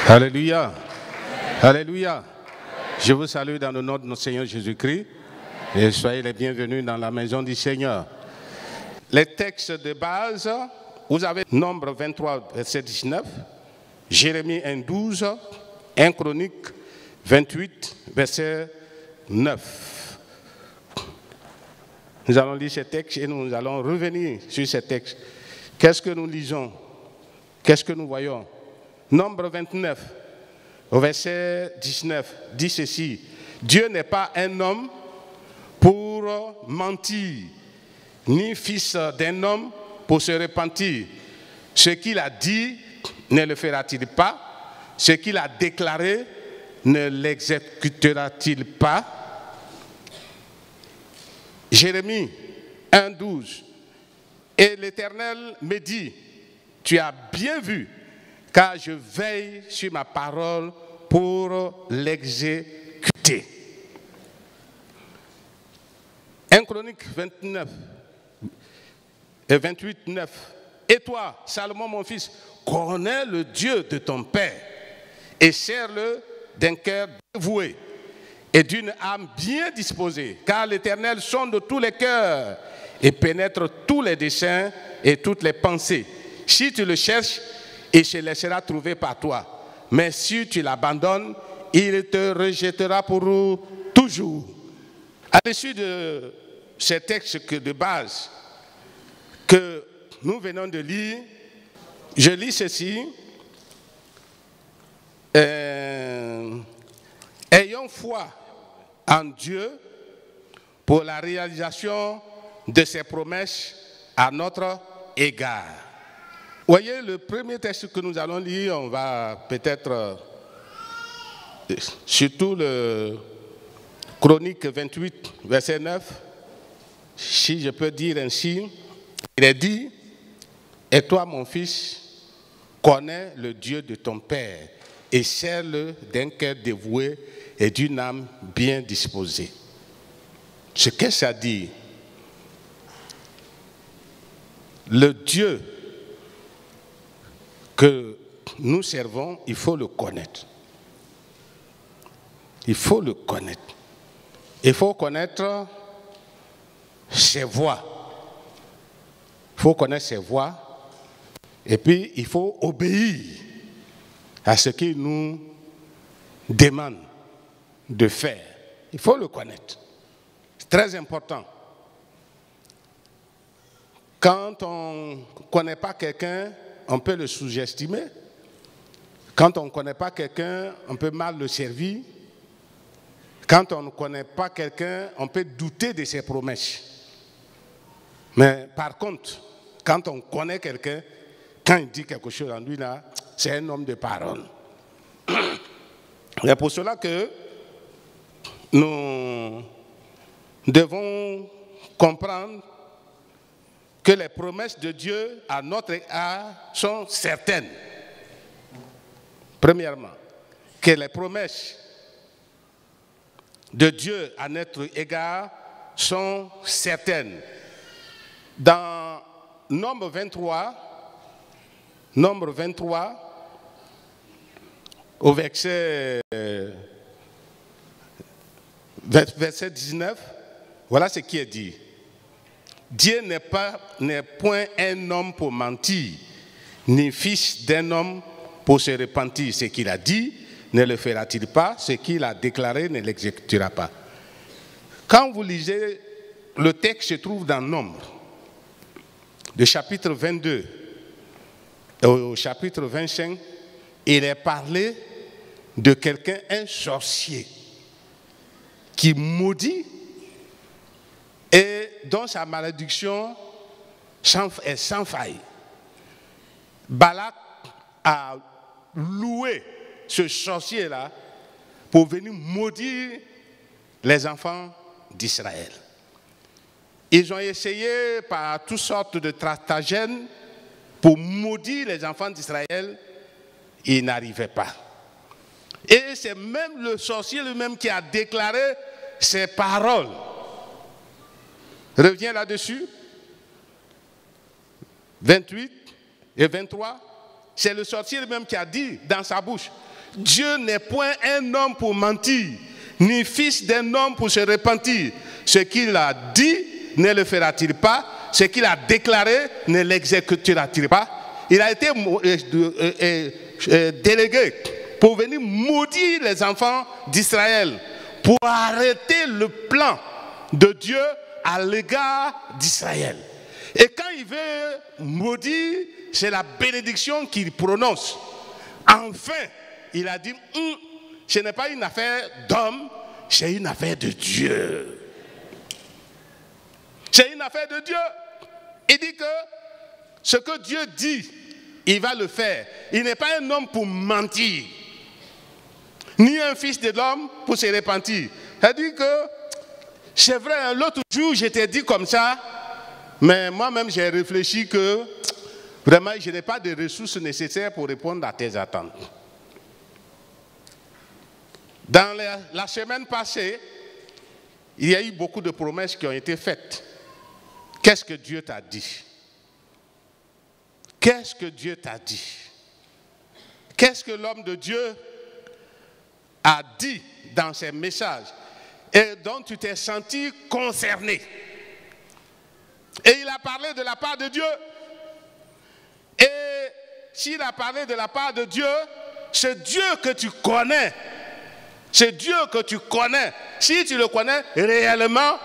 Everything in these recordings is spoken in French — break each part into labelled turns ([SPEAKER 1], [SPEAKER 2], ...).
[SPEAKER 1] Alléluia. Alléluia. Je vous salue dans le nom de notre Seigneur Jésus-Christ et soyez les bienvenus dans la maison du Seigneur. Les textes de base, vous avez Nombre 23, verset 19, Jérémie 1, 12, 1 Chronique 28, verset 9. Nous allons lire ces textes et nous allons revenir sur ces textes. Qu'est-ce que nous lisons? Qu'est-ce que nous voyons? Nombre 29, au verset 19, dit ceci: Dieu n'est pas un homme pour mentir, ni fils d'un homme pour se repentir. Ce qu'il a dit, ne le fera-t-il pas? Ce qu'il a déclaré, ne l'exécutera-t-il pas? Jérémie 1, 12. Et l'Éternel me dit: Tu as bien vu, car je veille sur ma parole pour l'exécuter. 1 Chronique 29 et 28, 9. Et toi, Salomon mon fils, connais le Dieu de ton père et sers-le d'un cœur dévoué et d'une âme bien disposée, car l'Éternel sonde tous les cœurs et pénètre tous les desseins et toutes les pensées. Si tu le cherches, il se laissera trouver par toi. Mais si tu l'abandonnes, il te rejettera pour toujours. À l'issue de ces textes de base que nous venons de lire, je lis ceci. Ayons foi en Dieu pour la réalisation de ses promesses à notre égard. Voyez, le premier texte que nous allons lire, on va peut-être, surtout le Chronique 28, verset 9, si je peux dire ainsi, il est dit: Et toi, mon fils, connais le Dieu de ton père et sers-le d'un cœur dévoué et d'une âme bien disposée. Ce que ça dit, le Dieu que nous servons, il faut le connaître. Il faut le connaître. Il faut connaître ses voies. Il faut connaître ses voies. Et puis, il faut obéir à ce qu'il nous demande de faire. Il faut le connaître. C'est très important. Quand on ne connaît pas quelqu'un, on peut le sous-estimer. Quand on ne connaît pas quelqu'un, on peut mal le servir. Quand on ne connaît pas quelqu'un, on peut douter de ses promesses. Mais par contre, quand on connaît quelqu'un, quand il dit quelque chose en lui, là, c'est un homme de parole. C'est pour cela que nous devons comprendre que les promesses de Dieu à notre égard sont certaines. Premièrement, que les promesses de Dieu à notre égard sont certaines. Dans Nombre 23, au verset 19, voilà ce qui est dit. Dieu n'est point un homme pour mentir, ni fils d'un homme pour se repentir. Ce qu'il a dit, ne le fera-t-il pas? Ce qu'il a déclaré, ne l'exécutera pas. Quand vous lisez, le texte se trouve dans Nombre, du chapitre 22 au chapitre 25, il est parlé de quelqu'un, un sorcier, qui maudit et dont sa malédiction est sans faille. Balak a loué ce sorcier-là pour venir maudire les enfants d'Israël. Ils ont essayé par toutes sortes de stratagèmes pour maudire les enfants d'Israël. Ils n'arrivaient pas. Et c'est même le sorcier lui-même qui a déclaré ces paroles. Reviens là-dessus. 28 et 23. C'est le sorcier lui-même qui a dit dans sa bouche: Dieu n'est point un homme pour mentir, ni fils d'un homme pour se repentir. Ce qu'il a dit, ne le fera-t-il pas? Ce qu'il a déclaré, ne l'exécutera-t-il pas? Il a été délégué pour venir maudire les enfants d'Israël, pour arrêter le plan de Dieu à l'égard d'Israël. Et quand il veut maudire, c'est la bénédiction qu'il prononce. Enfin, il a dit, ce n'est pas une affaire d'homme, c'est une affaire de Dieu. C'est une affaire de Dieu. Il dit que ce que Dieu dit, il va le faire. Il n'est pas un homme pour mentir, ni un fils de l'homme pour se repentir. C'est-à-dire que, c'est vrai, l'autre jour, je t'ai dit comme ça, mais moi-même, j'ai réfléchi que vraiment, je n'ai pas de ressources nécessaires pour répondre à tes attentes. Dans la semaine passée, il y a eu beaucoup de promesses qui ont été faites. Qu'est-ce que Dieu t'a dit? Qu'est-ce que Dieu t'a dit? Qu'est-ce que l'homme de Dieu a dit dans ses messages et dont tu t'es senti concerné? Et il a parlé de la part de Dieu. Et s'il a parlé de la part de Dieu, c'est Dieu que tu connais. C'est Dieu que tu connais. Si tu le connais réellement,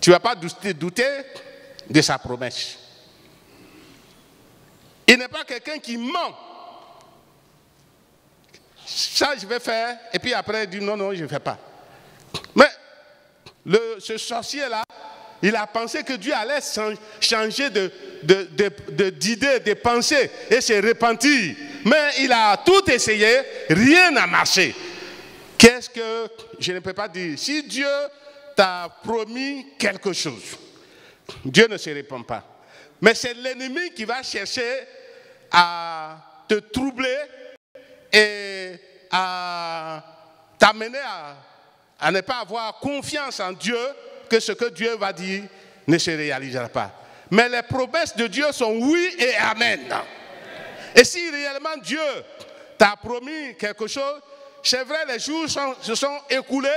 [SPEAKER 1] tu ne vas pas douter de sa promesse. Il n'est pas quelqu'un qui ment. Ça, je vais faire, et puis après, il dit non, non, je ne fais pas. Mais ce sorcier-là, il a pensé que Dieu allait changer d'idée, de pensée et se repentir. Mais il a tout essayé, rien n'a marché. Qu'est-ce que je ne peux pas dire? Si Dieu t'a promis quelque chose, Dieu ne se répand pas. Mais c'est l'ennemi qui va chercher à te troubler et à t'amener à ne pas avoir confiance en Dieu, que ce que Dieu va dire ne se réalisera pas. Mais les promesses de Dieu sont oui et amen. Et si réellement Dieu t'a promis quelque chose, c'est vrai, les jours se sont écoulés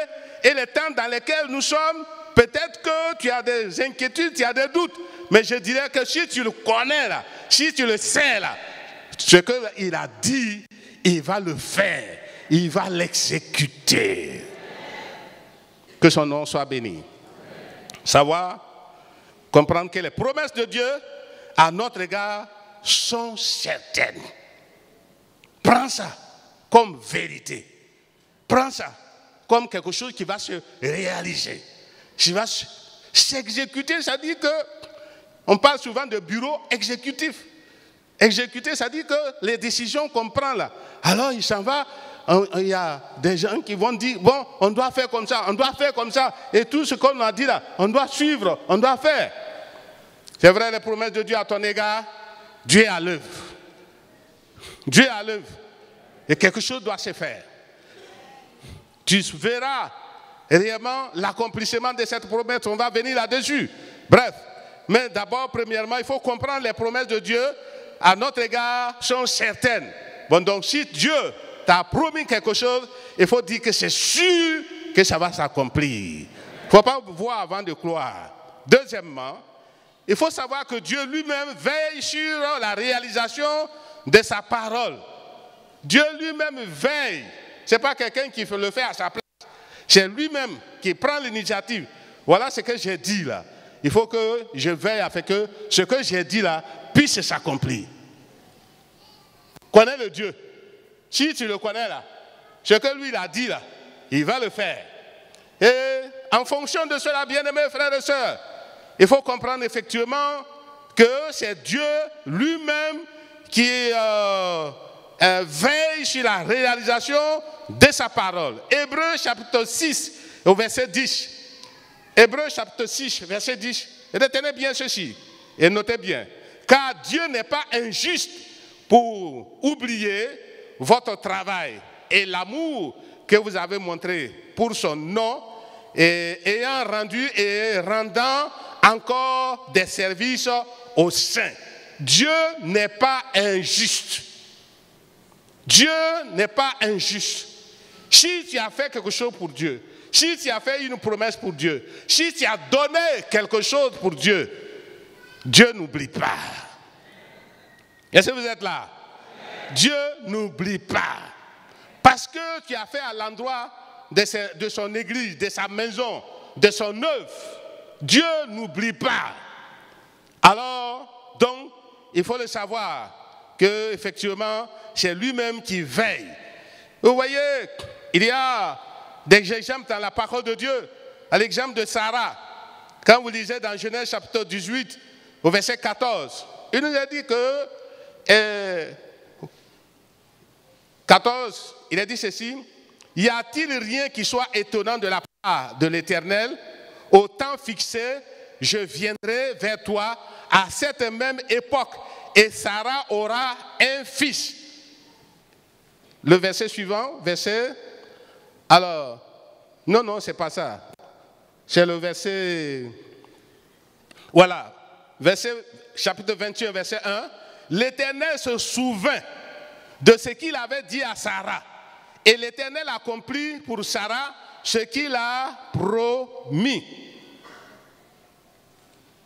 [SPEAKER 1] et les temps dans lesquels nous sommes, peut-être que tu as des inquiétudes, tu as des doutes. Mais je dirais que si tu le connais là, si tu le sais là, ce qu'il a dit, il va le faire, il va l'exécuter. Que son nom soit béni. Savoir, comprendre que les promesses de Dieu à notre égard sont certaines. Prends ça comme vérité. Prends ça comme quelque chose qui va se réaliser, qui va s'exécuter. Ça dit que, on parle souvent de bureau exécutif. Exécuter, ça dit que les décisions qu'on prend là, alors il s'en va. Il y a des gens qui vont dire, bon, on doit faire comme ça, on doit faire comme ça. Et tout ce qu'on a dit là, on doit suivre, on doit faire. C'est vrai, les promesses de Dieu à ton égard, Dieu est à l'œuvre. Dieu est à l'œuvre. Et quelque chose doit se faire. Tu verras réellement l'accomplissement de cette promesse. On va venir là-dessus. Bref. Mais d'abord, premièrement, il faut comprendre les promesses de Dieu à notre égard sont certaines. Bon, donc si Dieu t'a promis quelque chose, il faut dire que c'est sûr que ça va s'accomplir. Il ne faut pas voir avant de croire. Deuxièmement, il faut savoir que Dieu lui-même veille sur la réalisation de sa parole. Dieu lui-même veille. Ce n'est pas quelqu'un qui le fait à sa place. C'est lui-même qui prend l'initiative. Voilà ce que j'ai dit là. Il faut que je veille afin que ce que j'ai dit là puisse s'accomplir. Connais le Dieu. Si tu le connais là, ce que lui il a dit là, il va le faire. Et en fonction de cela, bien-aimés frères et sœurs, il faut comprendre effectivement que c'est Dieu lui-même qui veille sur la réalisation de sa parole. Hébreux chapitre 6, au verset 10. Hébreux chapitre 6, verset 10. Retenez bien ceci et notez bien. Car Dieu n'est pas injuste pour oublier votre travail et l'amour que vous avez montré pour son nom, et ayant rendu et rendant encore des services aux saints. Dieu n'est pas injuste. Dieu n'est pas injuste. Si tu as fait quelque chose pour Dieu, si tu as fait une promesse pour Dieu, si tu as donné quelque chose pour Dieu, Dieu n'oublie pas. Est-ce que vous êtes là? Dieu n'oublie pas. Parce que tu as fait à l'endroit de son église, de sa maison, de son œuvre, Dieu n'oublie pas. Alors, donc, il faut le savoir que effectivement, c'est lui-même qui veille. Vous voyez, il y a des exemples dans la parole de Dieu. À l'exemple de Sarah, quand vous lisez dans Genèse chapitre 18, au verset 14, il nous a dit que 14, il a dit ceci: y a-t-il rien qui soit étonnant de la part de l'Éternel? Au temps fixé, je viendrai vers toi à cette même époque, et Sarah aura un fils. Le verset suivant, alors, non, c'est pas ça. C'est le verset, voilà, chapitre 21, verset 1. L'Éternel se souvint de ce qu'il avait dit à Sarah. Et l'Éternel accomplit pour Sarah ce qu'il a promis.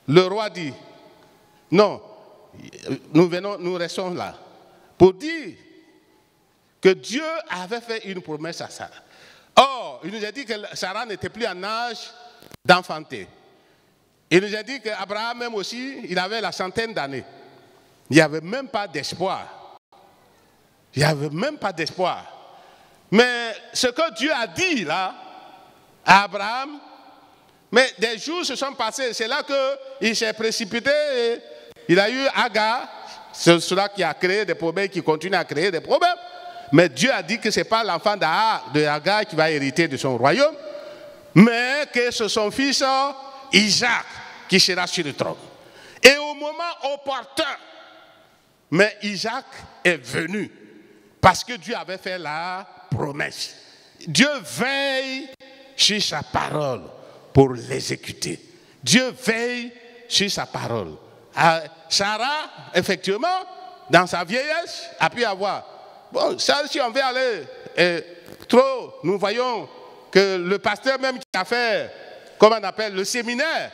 [SPEAKER 1] Le roi dit, non, nous restons là pour dire que Dieu avait fait une promesse à Sarah. Or, il nous a dit que Sarah n'était plus en âge d'enfanter. Il nous a dit qu'Abraham même aussi, il avait la centaine d'années. Il n'y avait même pas d'espoir. Il n'y avait même pas d'espoir. Mais ce que Dieu a dit là, à Abraham, mais des jours se sont passés. C'est là qu'il s'est précipité et il a eu Agar. C'est cela qui a créé des problèmes, qui continue à créer des problèmes. Mais Dieu a dit que ce n'est pas l'enfant d'Agar qui va hériter de son royaume, mais que c'est son fils Isaac qui sera sur le trône. Et au moment opportun, mais Isaac est venu parce que Dieu avait fait la promesse. Dieu veille sur sa parole pour l'exécuter. Dieu veille sur sa parole. Sarah, effectivement, dans sa vieillesse, a pu avoir. Bon, ça, si on veut aller trop, nous voyons que le pasteur même qui a fait, comment on appelle, le séminaire,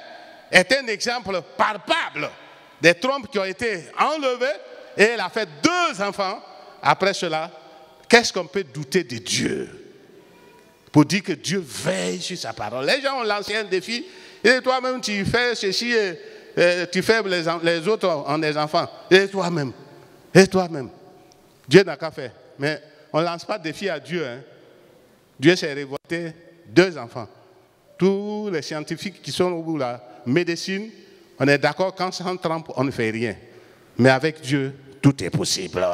[SPEAKER 1] est un exemple palpable des trompes qui ont été enlevées et elle a fait 2 enfants. Après cela, qu'est-ce qu'on peut douter de Dieu? Pour dire que Dieu veille sur sa parole. Les gens ont lancé un défi et toi-même tu fais ceci et tu fais les autres en des enfants. Et toi-même. Dieu n'a qu'à faire. Mais on ne lance pas de défi à Dieu. Hein. Dieu s'est révolté 2 enfants. Tous les scientifiques qui sont au bout de la médecine, on est d'accord, quand sans trempe, on ne fait rien. Mais avec Dieu, tout est possible.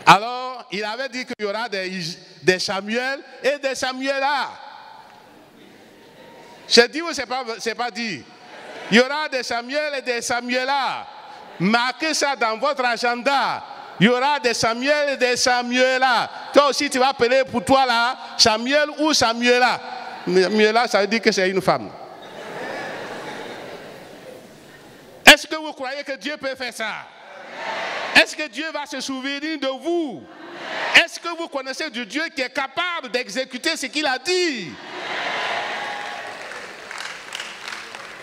[SPEAKER 1] Alors, il avait dit qu'il y aura des Samuel et des Samuela. C'est dit ou c'est pas dit? Il y aura des Samuel et des Samuela. Marquez ça dans votre agenda. Il y aura des Samuel et des Samuela. Toi aussi, tu vas appeler pour toi là, Samuel ou Samuela. Samuela, ça veut dire que c'est une femme. Est-ce que vous croyez que Dieu peut faire ça? Est-ce que Dieu va se souvenir de vous? Est-ce que vous connaissez du Dieu qui est capable d'exécuter ce qu'il a dit?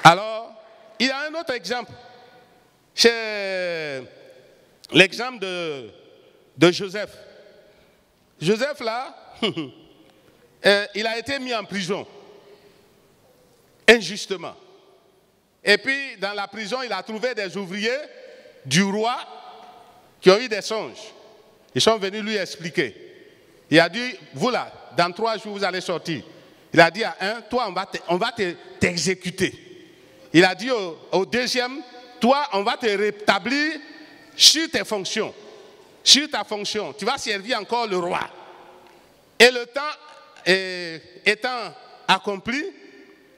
[SPEAKER 1] Alors, il y a un autre exemple. C'est l'exemple de Joseph. Joseph, là, il a été mis en prison, injustement. Et puis, dans la prison, il a trouvé des ouvriers du roi qui ont eu des songes. Ils sont venus lui expliquer. Il a dit, vous là, dans 3 jours, vous allez sortir. Il a dit à un, toi, on va t'exécuter. Il a dit au deuxième, toi, on va te rétablir sur tes fonctions. Sur ta fonction. Tu vas servir encore le roi. Et le temps étant accompli,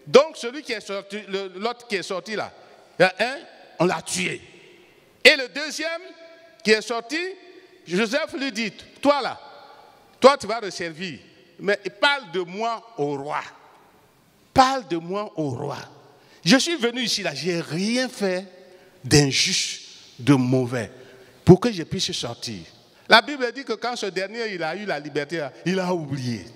[SPEAKER 1] donc celui qui est sorti, l'autre qui est sorti là, on l'a tué. Et le deuxième qui est sorti, Joseph lui dit, toi là, toi tu vas le servir, mais parle de moi au roi. Parle de moi au roi. Je suis venu ici là, je n'ai rien fait d'injuste, de mauvais, pour que je puisse sortir. La Bible dit que quand ce dernier il a eu la liberté, il a oublié.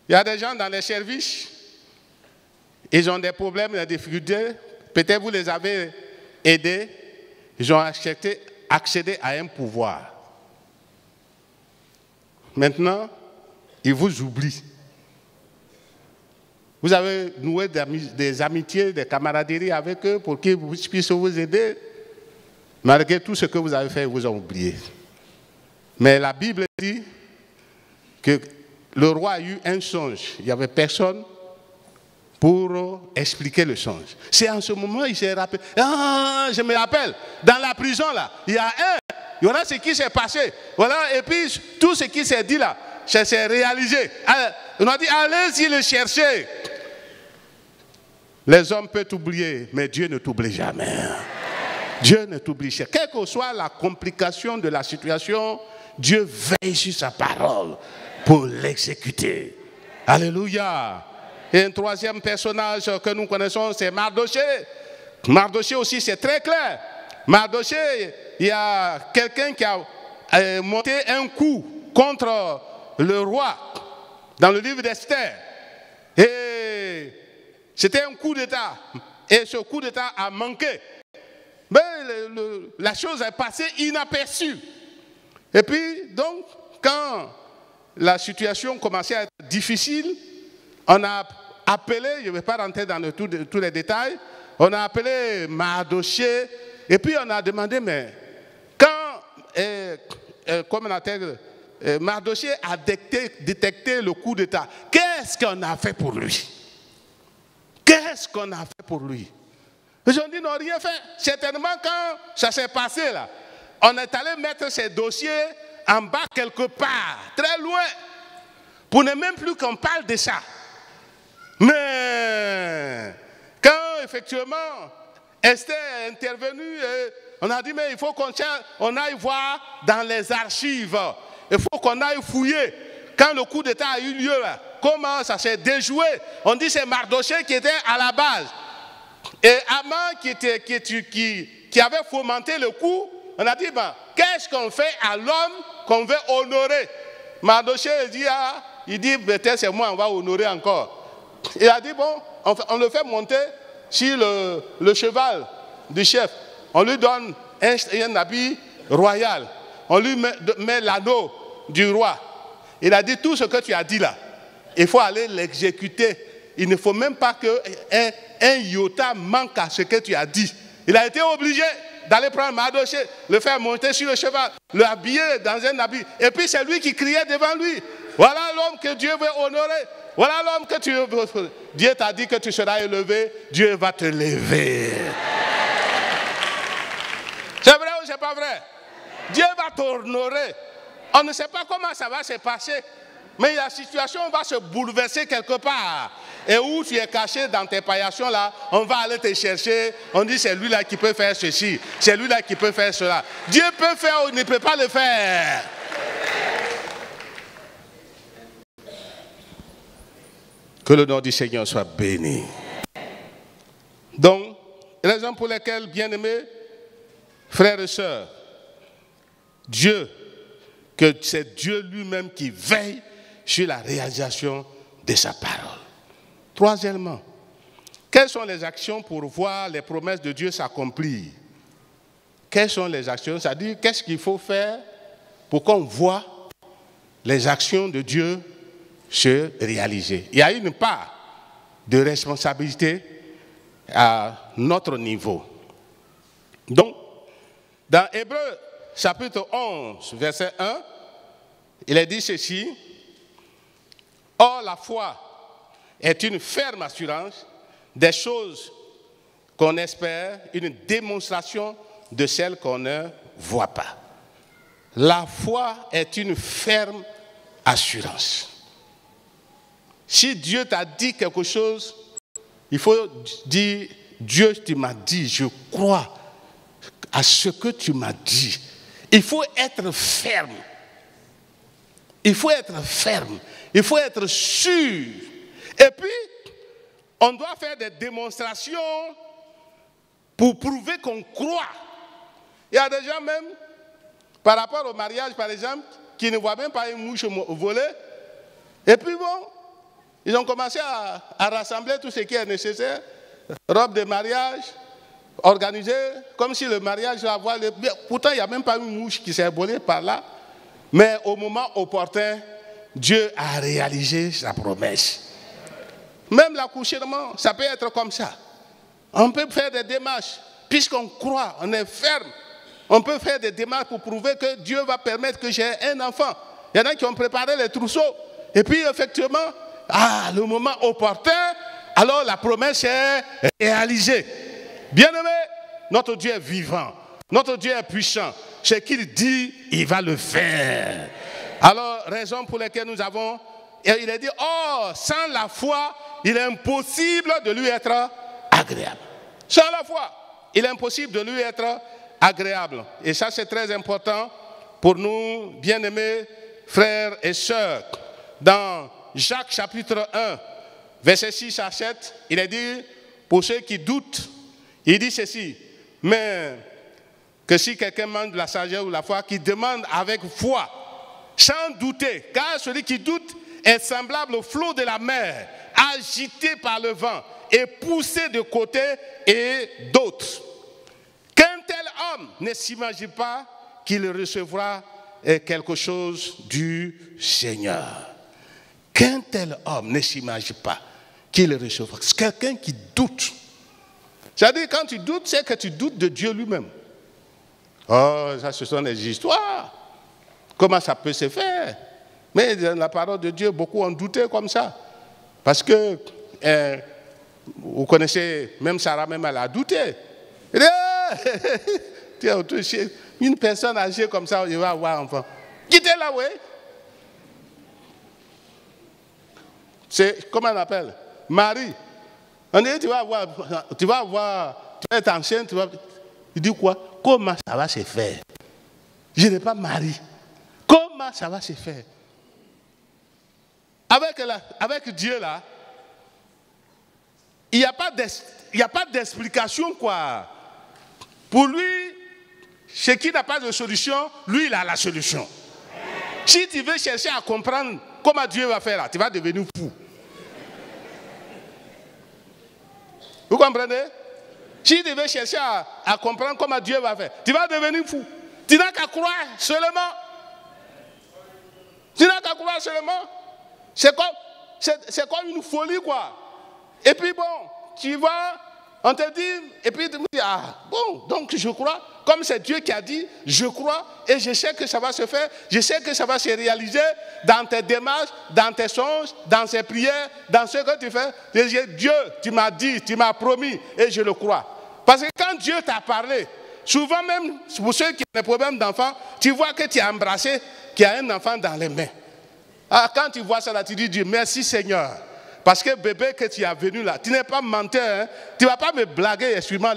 [SPEAKER 1] Il y a des gens dans les services, ils ont des problèmes, des difficultés. Peut-être vous les avez aidés, ils ont accédé à un pouvoir. Maintenant, ils vous oublient. Vous avez noué des amitiés, des camaraderies avec eux pour qu'ils puissent vous aider. Malgré tout ce que vous avez fait, ils vous ont oublié. Mais la Bible dit que le roi a eu un songe. Il n'y avait personne pour expliquer le songe. C'est en ce moment qu'il s'est rappelé. Ah, je me rappelle, dans la prison là, il y a voilà ce qui s'est passé. Voilà, et puis tout ce qui s'est dit là, ça s'est réalisé. On a dit, allez-y le chercher. Les hommes peuvent t'oublier, mais Dieu ne t'oublie jamais. Dieu ne t'oublie jamais. Quelle que soit la complication de la situation, Dieu veille sur sa parole pour l'exécuter. Alléluia. Et un troisième personnage que nous connaissons, c'est Mardoché. Mardoché aussi, c'est très clair. Mardoché, il y a quelqu'un qui a monté un coup contre le roi dans le livre d'Esther. Et c'était un coup d'État. Et ce coup d'État a manqué. Mais la chose est passée inaperçue. Et puis, donc, quand la situation commençait à être difficile, on a appelé, je ne vais pas rentrer dans tous les détails, on a appelé Mardoché, et puis on a demandé, mais quand, comme on appelle, Mardoché a détecté le coup d'État, qu'est-ce qu'on a fait pour lui? Qu'est-ce qu'on a fait pour lui? Ils ont dit, non, rien fait. Certainement, quand ça s'est passé là, on est allé mettre ces dossiers en bas quelque part, très loin, pour ne même plus qu'on parle de ça. Mais quand effectivement Esther est intervenue, on a dit, mais il faut qu'on aille voir dans les archives. Il faut qu'on aille fouiller. Quand le coup d'État a eu lieu, là, comment ça s'est déjoué? On dit que c'est Mardoché qui était à la base. Et Haman qui avait fomenté le coup, on a dit, ben, qu'est-ce qu'on fait à l'homme qu'on veut honorer? Mardoché il dit, peut-être c'est moi, on va honorer encore. Il a dit, bon, on le fait monter sur le cheval du chef. On lui donne un habit royal. On lui met l'anneau du roi. Il a dit, tout ce que tu as dit là, il faut aller l'exécuter. Il ne faut même pas qu'un iota manque à ce que tu as dit. Il a été obligé d'aller prendre Mardoché, le faire monter sur le cheval, le habiller dans un habit. Et puis c'est lui qui criait devant lui. Voilà l'homme que Dieu veut honorer. Voilà l'homme que tu veux. Dieu t'a dit que tu seras élevé. Dieu va te lever. C'est vrai ou c'est pas vrai? Dieu va t'honorer. On ne sait pas comment ça va se passer. Mais la situation va se bouleverser quelque part. Et où tu es caché dans tes paillations là, on va aller te chercher. On dit c'est lui là qui peut faire ceci. C'est lui là qui peut faire cela. Dieu peut faire ou il ne peut pas le faire. Que le nom du Seigneur soit béni. Donc, raison pour laquelle, bien-aimés, frères et sœurs, Dieu, que c'est Dieu lui-même qui veille sur la réalisation de sa parole. Troisièmement, quelles sont les actions pour voir les promesses de Dieu s'accomplir? Quelles sont les actions? C'est-à-dire, qu'est-ce qu'il faut faire pour qu'on voit les actions de Dieu se réaliser? Il y a une part de responsabilité à notre niveau. Donc, dans Hébreux chapitre 11, verset 1, il est dit ceci: or la foi est une ferme assurance des choses qu'on espère, une démonstration de celles qu'on ne voit pas. La foi est une ferme assurance. Si Dieu t'a dit quelque chose, il faut dire, Dieu, tu m'as dit, je crois à ce que tu m'as dit. Il faut être ferme. Il faut être ferme. Il faut être sûr. Et puis, on doit faire des démonstrations pour prouver qu'on croit. Il y a des gens même, par rapport au mariage par exemple, qui ne voient même pas une mouche voler. Et puis bon, ils ont commencé à rassembler tout ce qui est nécessaire. Robe de mariage, organisée, comme si le mariage va avoir... Pourtant, il n'y a même pas une mouche qui s'est volée par là. Mais au moment opportun, Dieu a réalisé sa promesse. Même l'accouchement, ça peut être comme ça. On peut faire des démarches, puisqu'on croit, on est ferme. On peut faire des démarches pour prouver que Dieu va permettre que j'ai un enfant. Il y en a qui ont préparé les trousseaux. Et puis, effectivement, le moment opportun, alors la promesse est réalisée. Bien-aimé, notre Dieu est vivant. Notre Dieu est puissant. Ce qu'il dit, il va le faire. Alors, raison pour laquelle nous avons... Et il a dit, sans la foi, il est impossible de lui être agréable. Sans la foi, il est impossible de lui être agréable. Et ça, c'est très important pour nous, bien-aimés frères et sœurs. Dans Jacques chapitre 1, verset 6 à 7, il est dit, pour ceux qui doutent, il dit ceci, mais que si quelqu'un manque de la sagesse ou la foi, qu'il demande avec foi, sans douter, car celui qui doute est semblable au flot de la mer, agité par le vent et poussé de côté et d'autre. Qu'un tel homme ne s'imagine pas qu'il recevra quelque chose du Seigneur. Qu'un tel homme ne s'imagine pas qu'il recevra. C'est quelqu'un qui doute. C'est-à-dire, quand tu doutes, c'est que tu doutes de Dieu lui-même. Oh, ça, ce sont des histoires. Comment ça peut se faire? Mais dans la parole de Dieu, beaucoup ont douté comme ça. Parce que, vous connaissez, même Sarah, même elle a douté. Une personne âgée comme ça, il va avoir un enfant. Quittez là, oui. C'est, comment on appelle? Marie. On dit, tu vas être enceinte, il dit quoi? Comment ça va se faire? Je n'ai pas mari. Comment ça va se faire? Avec Dieu là, il n'y a pas d'explication quoi. Pour lui, ce qui n'a pas de solution, lui il a la solution. Si tu veux chercher à comprendre comment Dieu va faire là, tu vas devenir fou. Vous comprenez? Si tu veux chercher à comprendre comment Dieu va faire, tu vas devenir fou. Tu n'as qu'à croire seulement. Tu n'as qu'à croire seulement. C'est comme une folie, quoi. Et puis bon, tu vas, on te dit, et puis tu me dis, bon, donc je crois, comme c'est Dieu qui a dit, je crois, et je sais que ça va se faire, je sais que ça va se réaliser dans tes démarches, dans tes songes, dans tes prières, dans ce que tu fais. Dieu, tu m'as dit, tu m'as promis, et je le crois. Parce que quand Dieu t'a parlé, souvent même, pour ceux qui ont des problèmes d'enfant, tu vois que tu as embrassé, qu'il y a un enfant dans les mains. Quand tu vois ça là, tu dis Dieu, merci Seigneur. Parce que bébé que tu as venu là, tu n'es pas menteur. Hein? Tu ne vas pas me blaguer, excuse-moi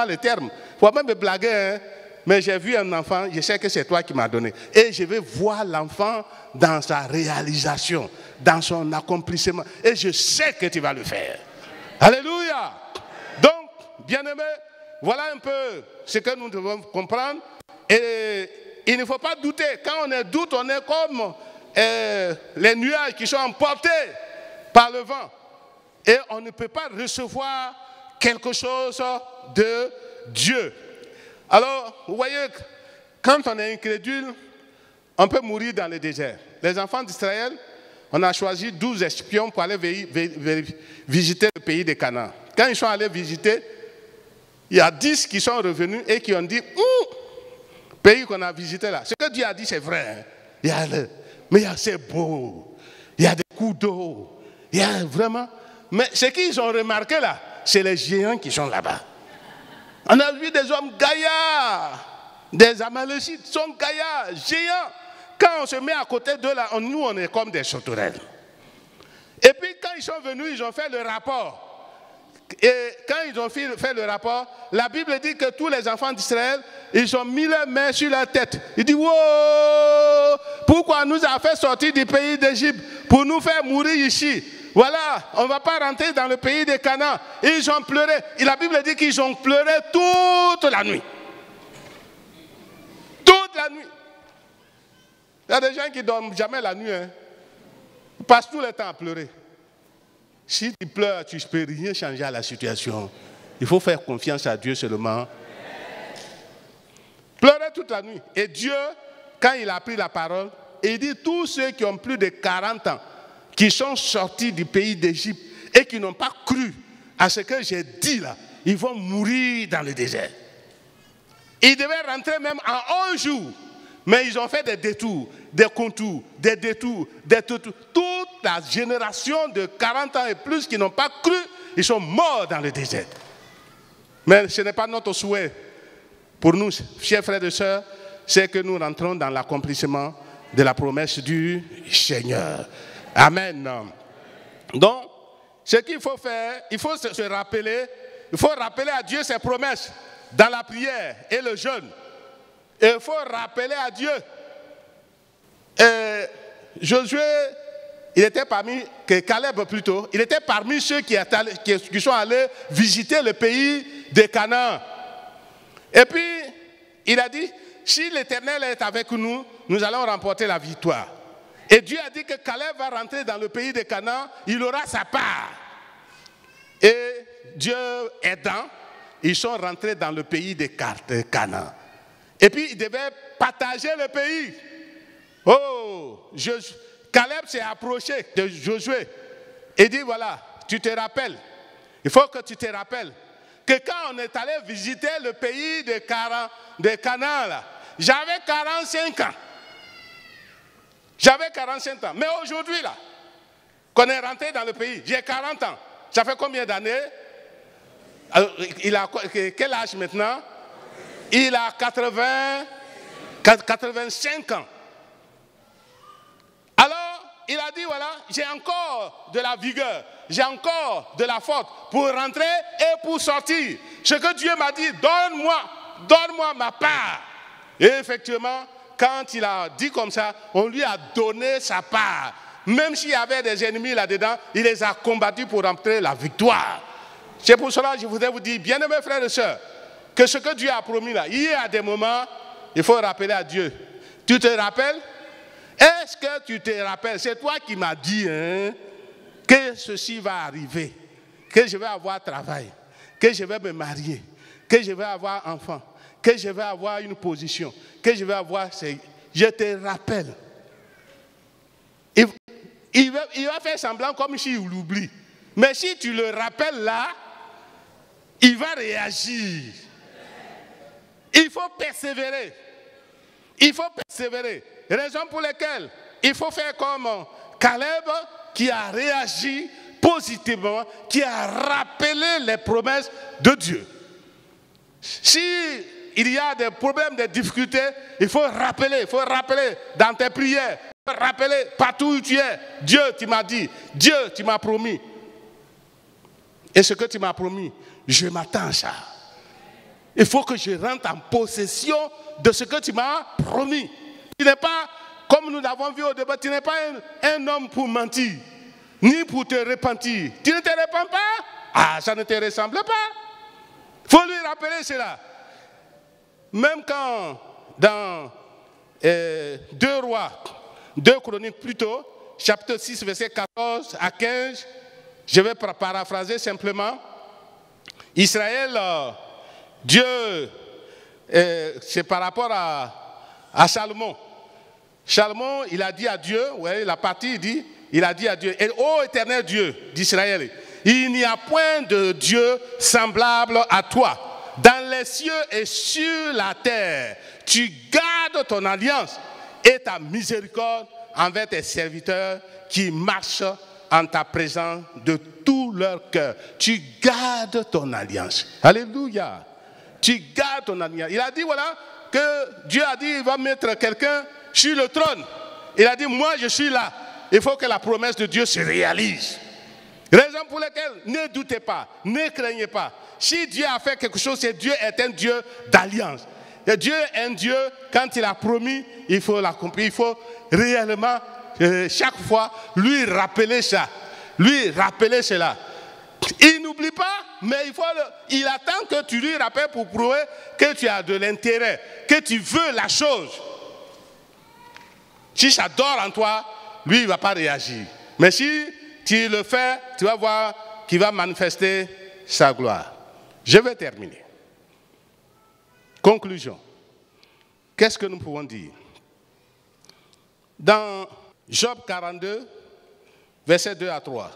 [SPEAKER 1] le terme. Il ne faut pas me blaguer. Hein? Mais j'ai vu un enfant, je sais que c'est toi qui m'as donné. Et je vais voir l'enfant dans sa réalisation, dans son accomplissement. Et je sais que tu vas le faire. Alléluia. Donc, bien-aimés, voilà un peu ce que nous devons comprendre. Et il ne faut pas douter. Quand on est doute, on est comme les nuages qui sont emportés par le vent. Et on ne peut pas recevoir quelque chose de Dieu. Alors, vous voyez, quand on est incrédule, on peut mourir dans le désert. Les enfants d'Israël, on a choisi 12 espions pour aller visiter le pays de Canaan. Quand ils sont allés visiter, il y a 10 qui sont revenus et qui ont dit, pays qu'on a visité là, ce que Dieu a dit c'est vrai. Hein. Mais c'est beau, il y a des coups d'eau, il y a vraiment... Mais ce qu'ils ont remarqué là, c'est les géants qui sont là-bas. On a vu des hommes gaillards, des Amalécites, sont gaillards, géants. Quand on se met à côté d'eux là, nous on est comme des sauterelles. Et puis quand ils sont venus, ils ont fait le rapport. Et quand ils ont fait le rapport, la Bible dit que tous les enfants d'Israël, ils ont mis leurs mains sur leur tête. Ils disent, wow, pourquoi nous a fait sortir du pays d'Égypte pour nous faire mourir ici? Voilà, on ne va pas rentrer dans le pays de Canaan. Ils ont pleuré. Et la Bible dit qu'ils ont pleuré toute la nuit. la nuit. Il y a des gens qui ne dorment jamais la nuit. Hein. Ils passent tout le temps à pleurer. Si tu pleures, tu ne peux rien changer à la situation. Il faut faire confiance à Dieu seulement. Pleurer toute la nuit. Et Dieu, quand il a pris la parole, il dit tous ceux qui ont plus de 40 ans, qui sont sortis du pays d'Égypte et qui n'ont pas cru à ce que j'ai dit là, ils vont mourir dans le désert. Ils devaient rentrer même en 11 jours. Mais ils ont fait des détours, des contours, des détours, des détours. Toute la génération de 40 ans et plus qui n'ont pas cru, ils sont morts dans le désert. Mais ce n'est pas notre souhait. Pour nous, chers frères et sœurs, c'est que nous rentrons dans l'accomplissement de la promesse du Seigneur. Amen. Donc, ce qu'il faut faire, il faut se rappeler, il faut rappeler à Dieu ses promesses dans la prière et le jeûne. Et il faut rappeler à Dieu. Josué, il était parmi, Caleb plutôt, il était parmi ceux qui sont allés visiter le pays de Canaan. Et puis, il a dit, si l'Éternel est avec nous, nous allons remporter la victoire. Et Dieu a dit que Caleb va rentrer dans le pays de Canaan, il aura sa part. Et Dieu aidant, ils sont rentrés dans le pays de Canaan. Et puis, ils devaient partager le pays. Oh, Caleb s'est approché de Josué et dit, voilà, tu te rappelles, il faut que tu te rappelles que quand on est allé visiter le pays de Canaan, là, j'avais 45 ans. J'avais 45 ans. Mais aujourd'hui, là, qu'on est rentré dans le pays, j'ai 40 ans. Ça fait combien d'années? Il a quel âge maintenant? Il a 85 ans. Alors, il a dit, voilà, j'ai encore de la vigueur, j'ai encore de la force pour rentrer et pour sortir. Ce que Dieu m'a dit, donne-moi ma part. Et effectivement, quand il a dit comme ça, on lui a donné sa part. Même s'il y avait des ennemis là-dedans, il les a combattus pour rentrer la victoire. C'est pour cela que je voudrais vous dire, bien-aimés frères et sœurs, que ce que Dieu a promis là, il y a des moments, il faut rappeler à Dieu. Tu te rappelles? Est-ce que tu te rappelles? C'est toi qui m'as dit que ceci va arriver, que je vais avoir travail, que je vais me marier, que je vais avoir enfant, que je vais avoir une position, que je vais avoir... Je te rappelle. Il va faire semblant comme s'il l'oublie. Mais si tu le rappelles là, il va réagir. Il faut persévérer. Il faut persévérer. Raison pour laquelle il faut faire comme Caleb qui a réagi positivement, qui a rappelé les promesses de Dieu. Si il y a des problèmes, des difficultés, il faut rappeler dans tes prières, il faut rappeler partout où tu es. Dieu, tu m'as dit, Dieu, tu m'as promis. Et ce que tu m'as promis, je m'attends à ça. Il faut que je rentre en possession de ce que tu m'as promis. Tu n'es pas, comme nous l'avons vu au débat, tu n'es pas un homme pour mentir, ni pour te repentir. Tu ne te repens pas? Ah, ça ne te ressemble pas. Il faut lui rappeler cela. Même quand dans 2 Rois, 2 Chroniques plutôt, chapitre 6, verset 14 à 15, je vais paraphraser simplement. Israël, Dieu, c'est par rapport à Salomon. Salomon, il a dit à Dieu, ouais, la partie dit, il a dit à Dieu, ô éternel Dieu d'Israël, il n'y a point de Dieu semblable à toi. Dans les cieux et sur la terre, tu gardes ton alliance et ta miséricorde envers tes serviteurs qui marchent en ta présence de tout leur cœur. Tu gardes ton alliance. Alléluia. Tu gardes ton alliance. Il a dit, voilà, que Dieu a dit, il va mettre quelqu'un sur le trône. Il a dit, moi je suis là. Il faut que la promesse de Dieu se réalise. Raison pour laquelle, ne doutez pas, ne craignez pas. Si Dieu a fait quelque chose, c'est Dieu est un Dieu d'alliance. Et Dieu est un Dieu, quand il a promis, il faut l'accomplir. Il faut réellement, chaque fois, lui rappeler ça. Lui rappeler cela. Il n'oublie pas, mais il attend que tu lui rappelles pour prouver que tu as de l'intérêt, que tu veux la chose. Si ça dort en toi, lui, il ne va pas réagir. Mais si tu le fais, tu vas voir qu'il va manifester sa gloire. Je vais terminer. Conclusion. Qu'est-ce que nous pouvons dire? Dans Job 42, versets 2 à 3,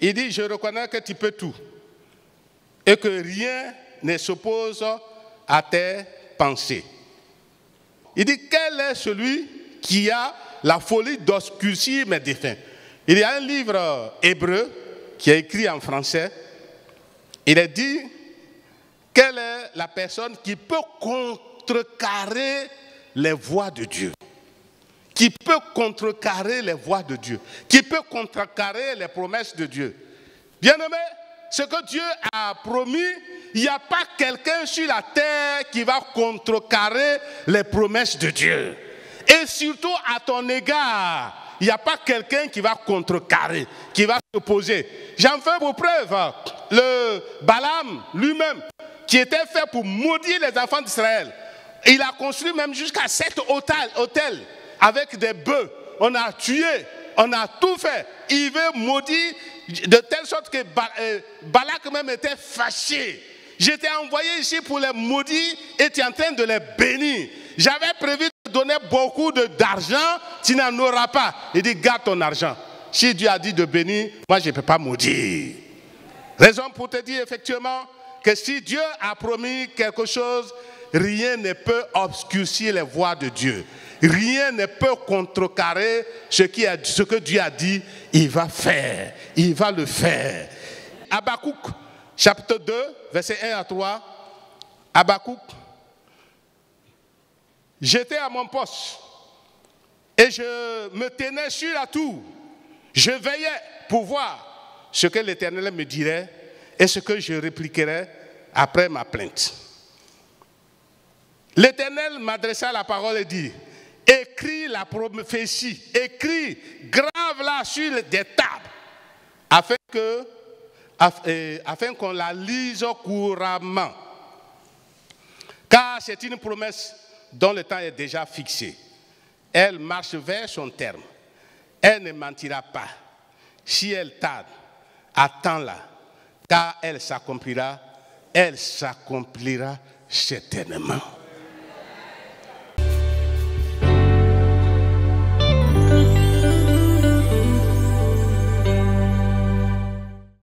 [SPEAKER 1] il dit, je reconnais que tu peux tout et que rien ne s'oppose à tes pensées. Il dit, quel est celui qui a la folie d'obscurcir mes défunts? Il y a un livre hébreu qui est écrit en français. Il est dit, quelle est la personne qui peut contrecarrer les voies de Dieu? Qui peut contrecarrer les voies de Dieu? Qui peut contrecarrer les promesses de Dieu? Bien-aimé, ce que Dieu a promis, il n'y a pas quelqu'un sur la terre qui va contrecarrer les promesses de Dieu. Et surtout à ton égard, il n'y a pas quelqu'un qui va contrecarrer, qui va s'opposer. J'en fais pour preuve le Balaam lui-même, qui était fait pour maudire les enfants d'Israël. Il a construit même jusqu'à 7 hôtels avec des bœufs. On a tué, on a tout fait. Il veut maudire de telle sorte que Balak même était fâché. J'étais envoyé ici pour les maudire et tu es en train de les bénir. J'avais prévu de donner beaucoup d'argent, tu n'en auras pas. Il dit, garde ton argent. Si Dieu a dit de bénir, moi je ne peux pas maudire. Raison pour te dire effectivement que si Dieu a promis quelque chose, rien ne peut obscurcir les voies de Dieu. Rien ne peut contrecarrer ce que Dieu a dit, il va faire. Il va le faire. Habakkuk, chapitre 2, versets 1 à 3. Habakkuk. J'étais à mon poste et je me tenais sur la tour. Je veillais pour voir ce que l'Éternel me dirait et ce que je répliquerais après ma plainte. L'Éternel m'adressa la parole et dit, écris la prophétie, écris, grave-la sur des tables, afin qu'on la lise couramment. Car c'est une promesse dont le temps est déjà fixé. Elle marche vers son terme. Elle ne mentira pas. Si elle tarde, attends-la, car elle s'accomplira certainement.